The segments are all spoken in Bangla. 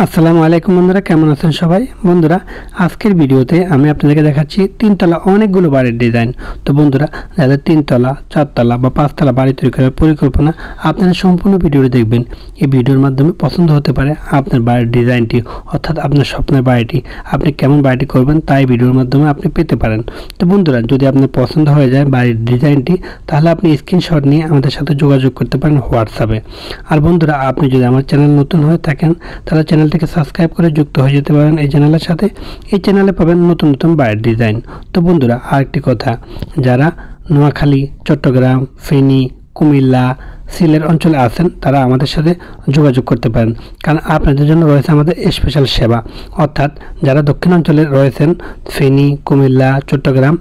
আসসালামু আলাইকুম বন্ধুরা, কেমন আছেন সবাই? বন্ধুরা, আজকের ভিডিওতে আমি আপনাদেরকে দেখাচ্ছি তিনতলা অনেকগুলো বাড়ির ডিজাইন। তো বন্ধুরা, যাদের তিনতলা, চারতলা বা পাঁচতলা বাড়ি তৈরি করার পরিকল্পনা, আপনারা সম্পূর্ণ ভিডিওটি দেখবেন। এই ভিডিওর মাধ্যমে পছন্দ হতে পারে আপনার বাড়ির ডিজাইনটি, অর্থাৎ আপনার স্বপ্নের বাড়িটি আপনি কেমন বাড়িটি করবেন তাই ভিডিওর মাধ্যমে আপনি পেতে পারেন। তো বন্ধুরা, যদি আপনার পছন্দ হয়ে যায় বাড়ির ডিজাইনটি, তাহলে আপনি স্ক্রিনশট নিয়ে আমাদের সাথে যোগাযোগ করতে পারেন হোয়াটসঅ্যাপে। আর বন্ধুরা, আপনি যদি আমার চ্যানেল নতুন হয়ে থাকেন তাহলে চ্যানেলটিকে সাবস্ক্রাইব করে যুক্ত হয়ে যেতে পারেন এই চ্যানেলের সাথে। এই চ্যানেলে পাবেন নতুন নতুন বাড়ির ডিজাইন। তো বন্ধুরা, আরেকটি কথা, যারা নোয়াখালী, চট্টগ্রাম, ফেনী, কুমিল্লা, সিলেট অঞ্চলে আছেন তারা আমাদের সাথে যোগাযোগ করতে পারেন, কারণ আপনাদের জন্য রয়েছে আমাদের স্পেশাল সেবা। অর্থাৎ যারা দক্ষিণ অঞ্চলে রয়েছেন, ফেনী, কুমিল্লা, চট্টগ্রাম,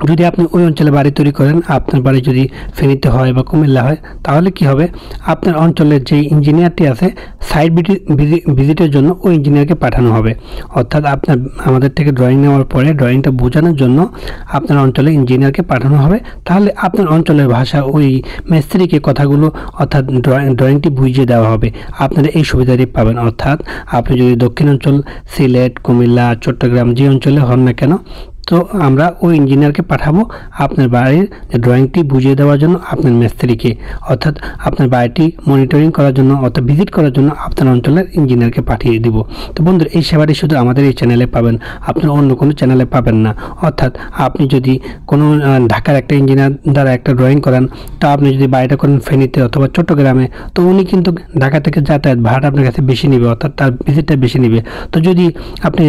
যদি আপনি ওই অঞ্চলে বাড়ি তৈরি করেন, আপনার বাড়ি যদি ফেনীতে হয় বা কুমিল্লা হয়, তাহলে কি হবে, আপনার অঞ্চলের যে ইঞ্জিনিয়ারটি আছে সাইট ভিজিটের জন্য ওই ইঞ্জিনিয়ারকে পাঠানো হবে। অর্থাৎ আপনার আমাদের থেকে ড্রয়িং নেওয়ার পরে ড্রয়িংটা বোঝানোর জন্য আপনার অঞ্চলে ইঞ্জিনিয়ারকে পাঠানো হবে। তাহলে আপনার অঞ্চলের ভাষা ওই মিস্ত্রিকে কথাগুলো, অর্থাৎ ড্রয়িংটি বুঝিয়ে দেওয়া হবে। আপনারা এই সুবিধাটি পাবেন। অর্থাৎ আপনি যদি দক্ষিণ অঞ্চল, সিলেট, কুমিল্লা, চট্টগ্রাম যে অঞ্চলে হন না কেন, তো আমরা ওই ইঞ্জিনিয়ারকে পাঠাবো আপনার বাড়ির ড্রয়িংটি বুঝিয়ে দেওয়ার জন্য আপনার মিস্ত্রিকে, অর্থাৎ আপনার বাড়িটি মনিটরিং করার জন্য, অর্থাৎ ভিজিট করার জন্য আপনার অঞ্চলের ইঞ্জিনিয়ারকে পাঠিয়ে দিব। তো বন্ধুরা, এই সেবাটি শুধু আমাদের এই চ্যানেলে পাবেন, আপনার অন্য কোনো চ্যানেলে পাবেন না। অর্থাৎ আপনি যদি কোনো ঢাকার একটা ইঞ্জিনিয়ার দ্বারা একটা ড্রয়িং করান, তো আপনি যদি বাড়িটা করেন ফেনীতে অথবা চট্টগ্রামে, তো উনি কিন্তু ঢাকা থেকে যাতায়াত ভাড়াটা আপনার কাছে বেশি নেবে, অর্থাৎ তার ভিজিটটা বেশি নেবে। তো যদি আপনি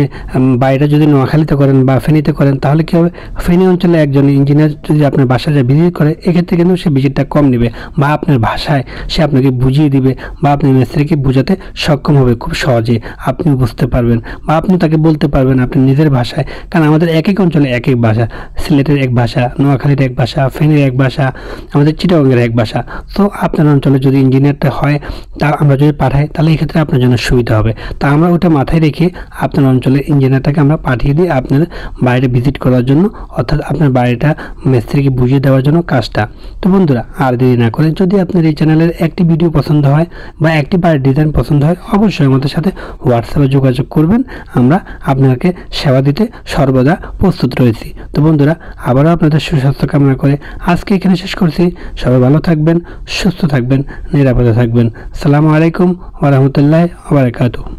বাড়িটা যদি নোয়াখালীতে করেন বা ফেনীতে করেন, তাহলে কি হবে, ফেনী অঞ্চলে একজন ইঞ্জিনিয়ার যদি আপনার বাসায় যা ভিজিট করে, এক্ষেত্রে কিন্তু সে ভিজিটটা কম নেবে, বা আপনার ভাষায় সে আপনাকে বুঝিয়ে দিবে, বা আপনি মিস্ত্রিকে বোঝাতে সক্ষম হবে খুব সহজে, আপনি বুঝতে পারবেন, বা আপনি তাকে বলতে পারবেন আপনি নিজের ভাষায়। কারণ আমাদের এক এক অঞ্চলে এক এক ভাষা, সিলেটের এক ভাষা, নোয়াখালীর এক ভাষা, ফেনীর এক ভাষা, আমাদের চিটাগংয়ের এক ভাষা। তো আপনার অঞ্চলে যদি ইঞ্জিনিয়ারটা হয়, তা আমরা যদি পাঠাই, তাহলে এক্ষেত্রে আপনার জন্য সুবিধা হবে। তা আমরা ওটা মাথায় রেখে আপনার অঞ্চলের ইঞ্জিনিয়ারটাকে আমরা পাঠিয়ে দিই আপনার বাইরে ভিজিট করার জন্য, অর্থাৎ আপনার বাড়িটা মিস্ত্রিকে বুঝিয়ে দেওয়ার জন্য কাজটা। তো বন্ধুরা, আর দেরি না করে, যদি আপনার এই চ্যানেলের একটি ভিডিও পছন্দ হয় বা একটি বাড়ির ডিজাইন পছন্দ হয়, অবশ্যই আমাদের সাথে হোয়াটসঅ্যাপে যোগাযোগ করবেন। আমরা আপনাকে সেবা দিতে সর্বদা প্রস্তুত রয়েছি। তো বন্ধুরা, আবারও আপনাদের সুস্বাস্থ্য কামনা করে আজকে এখানে শেষ করছি। সবাই ভালো থাকবেন, সুস্থ থাকবেন, নিরাপদে থাকবেন। আসসালামু আলাইকুম ওয়া রাহমাতুল্লাহি ওয়া বারাকাতুহু।